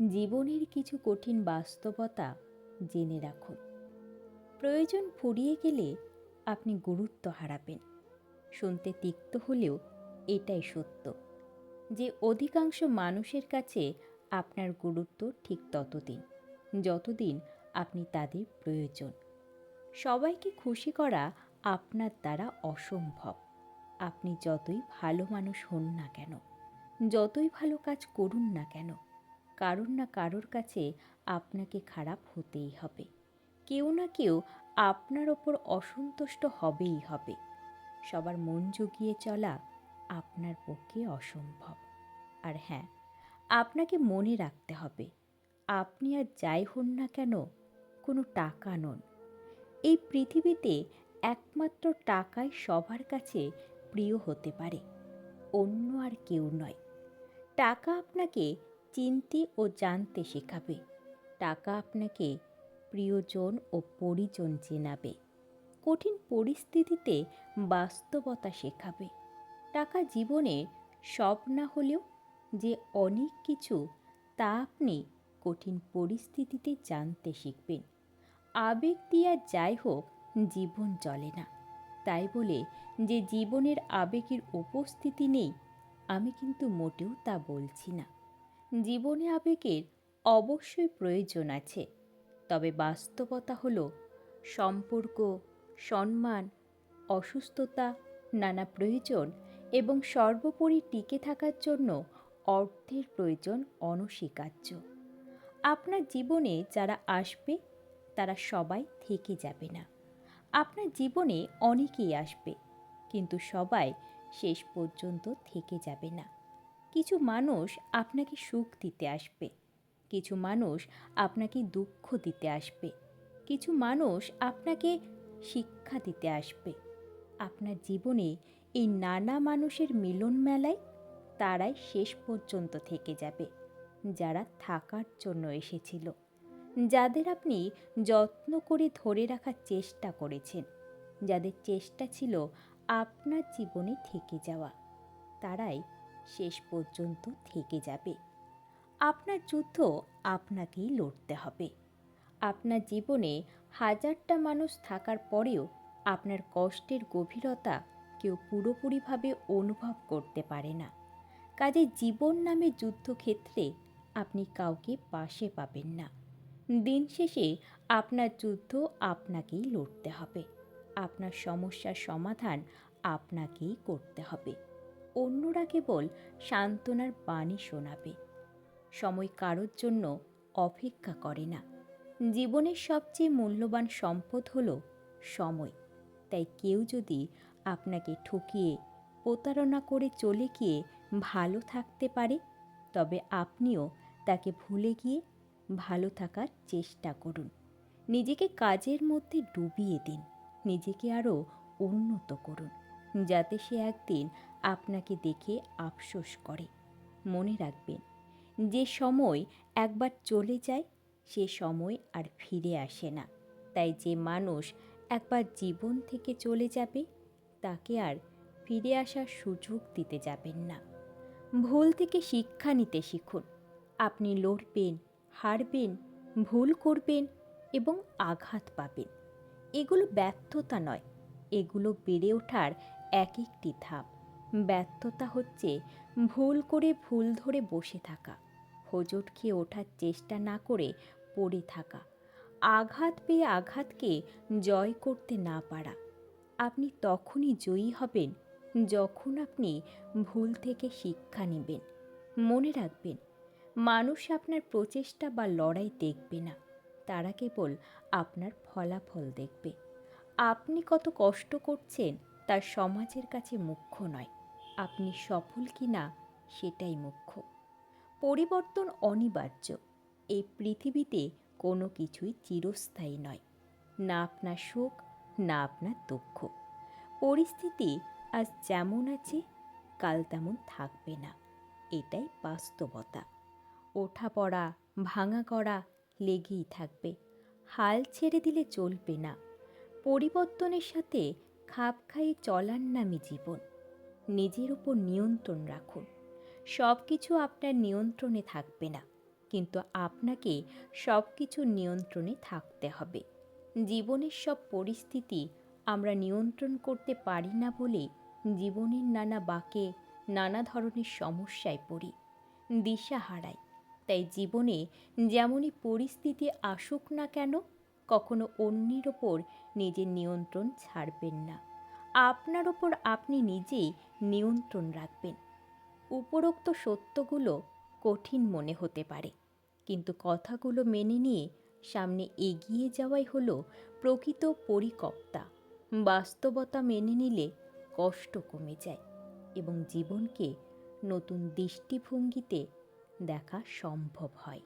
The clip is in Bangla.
জীবনের কিছু কঠিন বাস্তবতা জেনে রাখুন। প্রয়োজন ফুরিয়ে গেলে আপনি গুরুত্ব হারাবেন। শুনতে তিক্ত হলেও এটাই সত্য যে অধিকাংশ মানুষের কাছে আপনার গুরুত্ব ঠিক ততদিন যতদিন আপনি তাদের প্রয়োজন। সবাইকে খুশি করা আপনার দ্বারা অসম্ভব। আপনি যতই ভালো মানুষ হন না কেন, যতই ভালো কাজ করুন না কেন, কারোর না কারোর কাছে আপনাকে খারাপ হতেই হবে। কেউ না কেউ আপনার ওপর অসন্তুষ্ট হবেই হবে। সবার মন জুগিয়ে চলা আপনার পক্ষে অসম্ভব। আর হ্যাঁ, আপনাকে মনে রাখতে হবে, আপনি আর যাই হন না কেন কোনো টাকা নন। এই পৃথিবীতে একমাত্র টাকাই সবার কাছে প্রিয় হতে পারে, অন্য আর কেউ নয়। টাকা আপনাকে চিনতে ও জানতে শেখাবে। টাকা আপনাকে প্রিয়জন ও পরিজন চেনাবে। কঠিন পরিস্থিতিতে বাস্তবতা শেখাবে। টাকা জীবনে সব না হলেও যে অনেক কিছু, তা আপনি কঠিন পরিস্থিতিতে জানতে শিখবেন। আবেগ দিয়া যাই হোক, জীবন চলে না। তাই বলে যে জীবনের আবেগের উপস্থিতি নেই, আমি কিন্তু মোটেও তা বলছি না। জীবনে আবেগের অবশ্যই প্রয়োজন আছে, তবে বাস্তবতা হলো সম্পর্ক, সম্মান, অসুস্থতা, নানা প্রয়োজন এবং সর্বোপরি টিকে থাকার জন্য অর্থের প্রয়োজন অনস্বীকার্য। আপনার জীবনে যারা আসবে তারা সবাই থেকে যাবে না। আপনার জীবনে অনেকেই আসবে, কিন্তু সবাই শেষ পর্যন্ত থেকে যাবে না। কিছু মানুষ আপনাকে সুখ দিতে আসবে, কিছু মানুষ আপনাকে দুঃখ দিতে আসবে, কিছু মানুষ আপনাকে শিক্ষা দিতে আসবে। আপনার জীবনে এই নানা মানুষের মিলন মেলায় তারাই শেষ পর্যন্ত থেকে যাবে, যারা থাকার জন্য এসেছিল, যাদের আপনি যত্ন করে ধরে রাখার চেষ্টা করেছেন, যাদের চেষ্টা ছিল আপনার জীবনে থেকে যাওয়া, তারাই শেষ পর্যন্ত থেকে যাবে। আপনার যুদ্ধ আপনাকেই লড়তে হবে। আপনার জীবনে হাজারটা মানুষ থাকার পরেও আপনার কষ্টের গভীরতা কেউ পুরোপুরিভাবে অনুভব করতে পারে না। কাজে জীবন নামে যুদ্ধক্ষেত্রে আপনি কাউকে পাশে পাবেন না। দিন শেষে আপনার যুদ্ধ আপনাকেই লড়তে হবে। আপনার সমস্যার সমাধান আপনাকেই করতে হবে। অন্যরা কেবল সান্ত্বনার বাণী শোনাবে। সময় কারোর জন্য অপেক্ষা করে না। জীবনের সবচেয়ে মূল্যবান সম্পদ হলো সময়। তাই কেউ যদি আপনাকে ঠকিয়ে প্রতারণা করে চলে গিয়ে ভালো থাকতে পারে, তবে আপনিও তাকে ভুলে গিয়ে ভালো থাকার চেষ্টা করুন। নিজেকে কাজের মধ্যে ডুবিয়ে দিন, নিজেকে আরও উন্নত করুন, যাতে সে একদিন আপনাকে দেখে আফসোস করে। মনে রাখবেন, যে সময় একবার চলে যায় সে সময় আর ফিরে আসে না। তাই যে মানুষ একবার জীবন থেকে চলে যাবে তাকে আর ফিরে আসার সুযোগ দিতে যাবেন না। ভুল থেকে শিক্ষা নিতে শিখুন। আপনি লড়বেন, হারবেন, ভুল করবেন এবং আঘাত পাবেন। এগুলো ব্যর্থতা নয়, এগুলো বেড়ে ওঠার এক একটি ধাপ। ব্যর্থতা হচ্ছে ভুল করে ভুল ধরে বসে থাকা, হোঁচট খেয়ে ওঠার চেষ্টা না করে পড়ে থাকা, আঘাত পেয়ে আঘাতকে জয় করতে না পারা। আপনি তখনই জয়ী হবেন যখন আপনি ভুল থেকে শিক্ষা নেবেন। মনে রাখবেন, মানুষ আপনার প্রচেষ্টা বা লড়াই দেখবে না, তারা কেবল আপনার ফলাফল দেখবে। আপনি কত কষ্ট করছেন তার সমাজের কাছে মুখ্য নয়, আপনি সফল কিনা সেটাই মুখ্য। পরিবর্তন অনিবার্য। এই পৃথিবীতে কোনো কিছুই চিরস্থায়ী নয়, না আপনার সুখ, না আপনার দুঃখ। পরিস্থিতি আজ যেমন আছে কাল তেমন থাকবে না, এটাই বাস্তবতা। ওঠা পড়া, ভাঙা করা লেগেই থাকবে, হাল ছেড়ে দিলে চলবে না। পরিবর্তনের সাথে খাপ খাইয়ে চলার নামই জীবন। নিজের উপর নিয়ন্ত্রণ রাখুন। সব কিছু আপনার নিয়ন্ত্রণে থাকবে না, কিন্তু আপনাকে সব কিছুর নিয়ন্ত্রণে থাকতে হবে। জীবনের সব পরিস্থিতি আমরা নিয়ন্ত্রণ করতে পারি না বলে জীবনের নানা বাঁকে নানা ধরনের সমস্যায় পড়ি, দিশা হারাই। তাই জীবনে যেমনই পরিস্থিতি আসুক না কেন, কখনো অন্যের ওপর নিজের নিয়ন্ত্রণ ছাড়বেন না। আপনার ওপর আপনি নিজেই নিয়ন্ত্রণ রাখবেন। উপরোক্ত সত্যগুলো কঠিন মনে হতে পারে, কিন্তু কথাগুলো মেনে নিয়ে সামনে এগিয়ে যাওয়াই হলো প্রকৃত পরিকপ্তা। বাস্তবতা মেনে নিলে কষ্ট কমে যায় এবং জীবনকে নতুন দৃষ্টিভঙ্গিতে দেখা সম্ভব হয়।